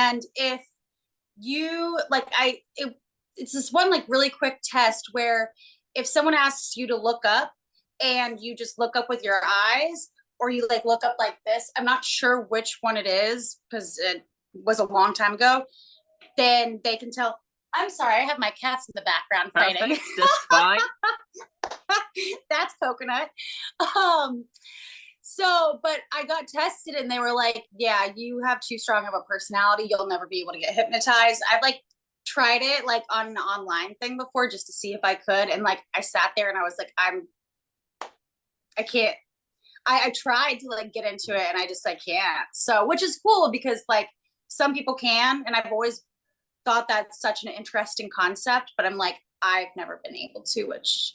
And if you like, it's this one like really quick test where if someone asks you to look up and you just look up with your eyes, or you like look up like this, I'm not sure which one it is because it was a long time ago, then they can tell. I'm sorry, I have my cats in the background fighting. Perfect. That's fine. That's Coconut. But I got tested and they were like, yeah, you have too strong of a personality. You'll never be able to get hypnotized. I've like tried it like on an online thing before just to see if I could. And like I sat there and I was like, I can't. I tried to like get into it and I just like can't. So which is cool because like some people can, and I've always thought that's such an interesting concept, but I'm like, I've never been able to, which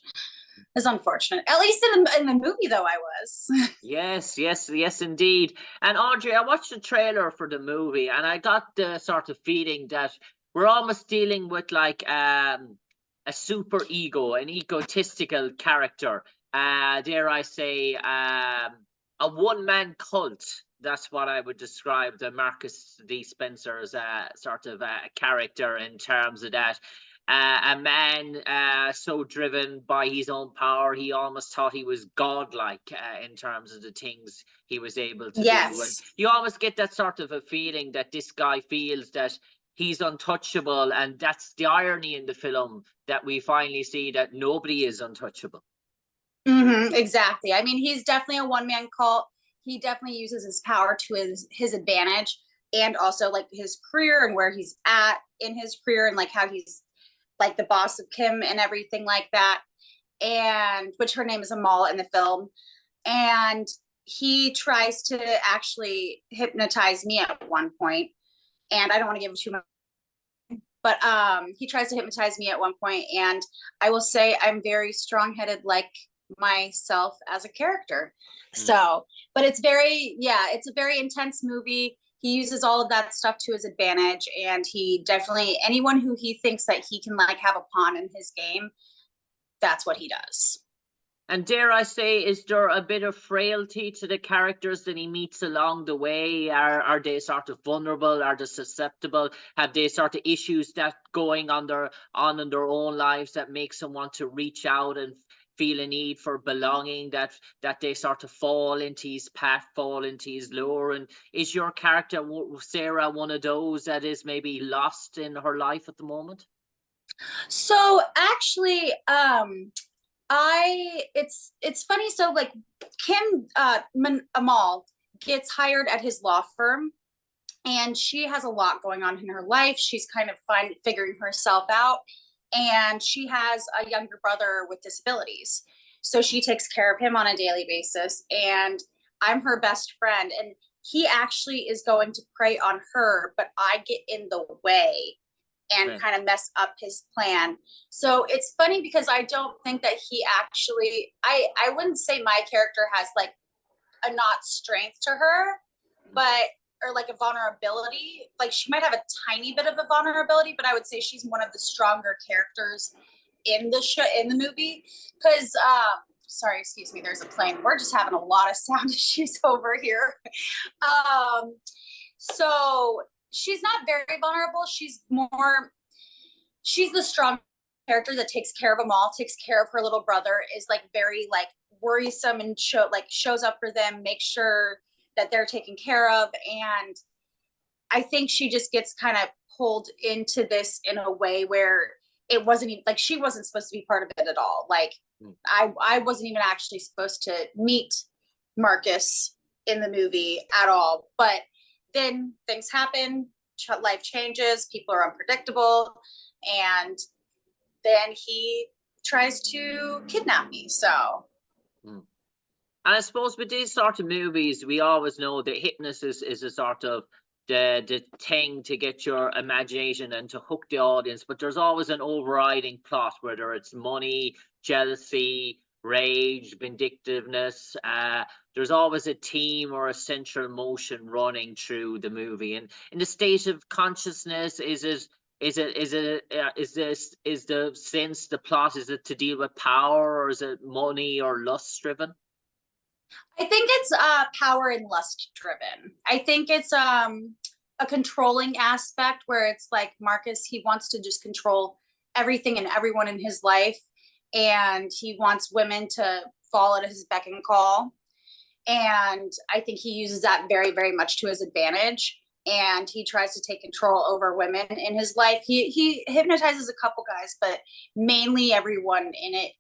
is unfortunate. At least in the movie, though, I was. Yes, yes, yes, indeed. And Audrey, I watched the trailer for the movie, and I got the sort of feeling that we're almost dealing with like a super ego, an egotistical character. Dare I say, a one-man cult. That's what I would describe the Marcus D. Spencer's sort of character in terms of that. A man so driven by his own power, he almost thought he was godlike in terms of the things he was able to do. And Yes. you almost get that sort of a feeling that this guy feels that he's untouchable. And that's the irony in the film, that we finally see that nobody is untouchable. Exactly. I mean, he's definitely a one-man cult. He definitely uses his power to his advantage, and also like his career and where he's at in his career, and like how he's like the boss of Kim and everything like that. And which her name is Amal in the film. And he tries to actually hypnotize me at one point, and I don't want to give him too much, but he tries to hypnotize me at one point, and I will say I'm very strong-headed like myself as a character. So, but it's very, yeah, it's a very intense movie. He uses all of that stuff to his advantage, and he definitely, anyone who he thinks that he can like have a pawn in his game, that's what he does. And dare I say, is there a bit of frailty to the characters that he meets along the way? Are they sort of vulnerable? Are they susceptible? Have they sort of issues that going on in their own lives that makes them want to reach out and feel a need for belonging, that they sort of fall into his path, fall into his lure? And is your character, Sarah, one of those that is maybe lost in her life at the moment? So actually, it's funny. So like Kim Amal gets hired at his law firm, and she has a lot going on in her life. She's kind of figuring herself out, and she has a younger brother with disabilities. So she takes care of him on a daily basis, and I'm her best friend. And he actually is going to prey on her, but I get in the way and kind of mess up his plan. So it's funny because I don't think that he actually, I wouldn't say my character has like a not strength to her, but or like a vulnerability. Like she might have a tiny bit of a vulnerability, but I would say she's one of the stronger characters in the show, in the movie. Because sorry, excuse me, there's a plane. We're just having a lot of sound issues over here. So she's not very vulnerable. She's the strong character that takes care of them all, takes care of her little brother, is like very like worrisome and shows up for them, makes sure that they're taken care of. And I think she just gets kind of pulled into this in a way where it wasn't even like she wasn't supposed to be part of it at all. Like I wasn't even actually supposed to meet Marcus in the movie at all. But then things happen, life changes, people are unpredictable, and then he tries to kidnap me. So And I suppose with these sort of movies, we always know that hypnosis is a sort of the thing to get your imagination and to hook the audience. But there's always an overriding plot, whether it's money, jealousy, rage, vindictiveness. There's always a theme or a central motion running through the movie. And in the state of consciousness, is the sense, the plot, is it to deal with power, or is it money or lust driven? I think it's power and lust driven. I think it's a controlling aspect where it's like Marcus, he wants to just control everything and everyone in his life, and he wants women to fall at his beck and call. And I think he uses that very, very much to his advantage. And he tries to take control over women in his life. He hypnotizes a couple guys, but mainly everyone in it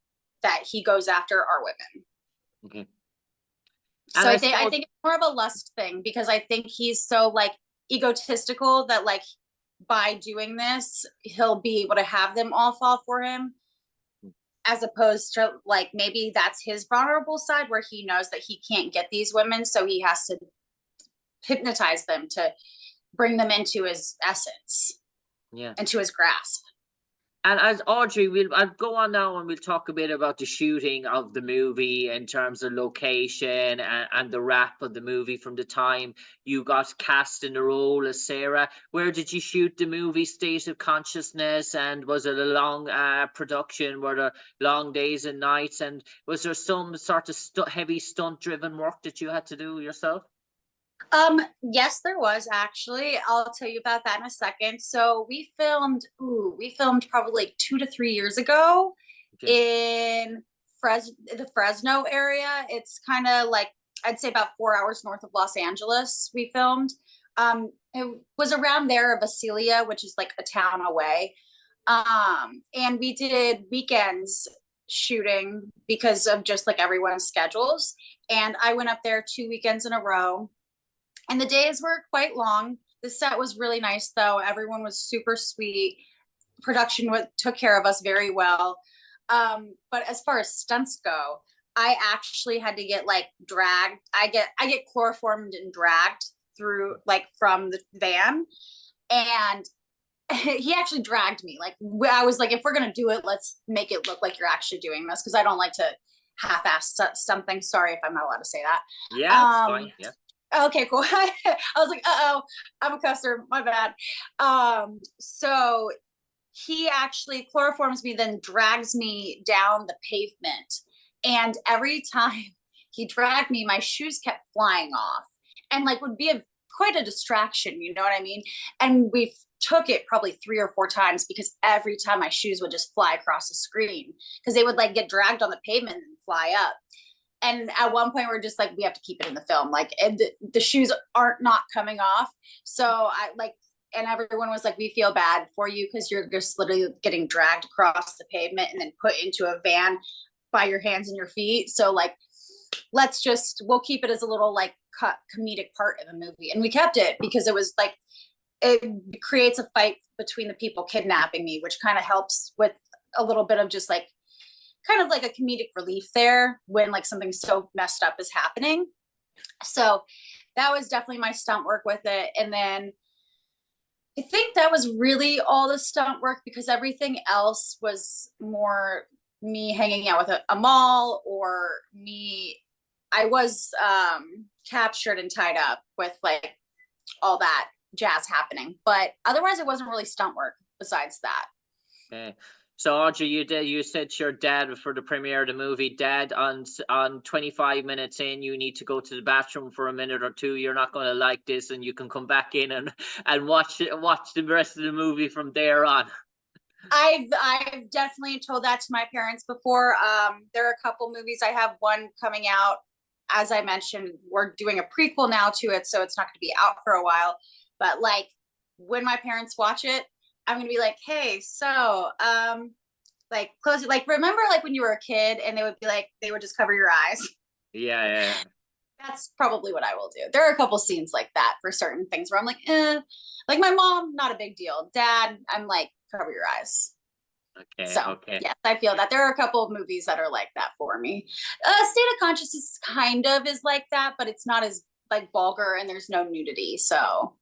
that he goes after are women. Okay. So I think it's more of a lust thing, because I think he's so like egotistical that like by doing this, he'll be able to have them all fall for him, as opposed to like maybe that's his vulnerable side where he knows that he can't get these women, so he has to hypnotize them to bring them into his essence, into his grasp. And as Audrey, I'll go on now and we'll talk a bit about the shooting of the movie in terms of location and the wrap of the movie from the time you got cast in the role as Sarah. Where did you shoot the movie? State of Consciousness, and was it a long production? Were there long days and nights? And was there some sort of heavy stunt-driven work that you had to do yourself? Yes, there was actually. I'll tell you about that in a second. So we filmed probably like 2 to 3 years ago in the Fresno area. It's kind of like, I'd say about 4 hours north of Los Angeles. We filmed. It was around there, Visalia, which is like a town away. And we did weekends shooting because of just like everyone's schedules. And I went up there 2 weekends in a row. And the days were quite long. The set was really nice, though. Everyone was super sweet. Production took care of us very well. But as far as stunts go, I actually had to get like dragged. I get chloroformed and dragged through like from the van, and he actually dragged me. Like I was like, if we're gonna do it, let's make it look like you're actually doing this, because I don't like to half-ass something. Sorry if I'm not allowed to say that. Yeah, it's fine. Yeah. Okay, cool. I was like, uh-oh, I'm a cusser, my bad. So he actually chloroforms me, then drags me down the pavement. And every time he dragged me, my shoes kept flying off and like would be quite a distraction, you know what I mean? And we took it probably 3 or 4 times, because every time my shoes would just fly across the screen, because they would like get dragged on the pavement and fly up. And at one point we're just like, we have to keep it in the film. Like the shoes aren't not coming off. So I like, and everyone was like, we feel bad for you, because you're just literally getting dragged across the pavement and then put into a van by your hands and your feet. So like, we'll keep it as a little like comedic part of the movie. And we kept it because it was like, it creates a fight between the people kidnapping me, which kind of helps with a little bit of just like, kind of like a comedic relief there when like something so messed up is happening. So that was definitely my stunt work with it. And then I think that was really all the stunt work, because everything else was more me hanging out with a mall, or I was captured and tied up with like all that jazz happening. But otherwise it wasn't really stunt work besides that. Okay. So Audrey, you said your dad for the premiere of the movie, Dad, on 25 minutes in, you need to go to the bathroom for a minute or two. You're not going to like this, and you can come back in and watch the rest of the movie from there on. I've definitely told that to my parents before. There are a couple movies. I have one coming out, as I mentioned. We're doing a prequel now to it, so it's not going to be out for a while. But like when my parents watch it, I'm gonna be like, hey, so like close it, like remember like when you were a kid and they would be like, they would just cover your eyes. Yeah. That's probably what I will do. There are a couple scenes like that for certain things where I'm like, like my mom, not a big deal. Dad, I'm like, cover your eyes. Okay. So okay. yes, I feel that there are a couple of movies that are like that for me. State of Consciousness kind of is like that, but it's not as like vulgar and there's no nudity. So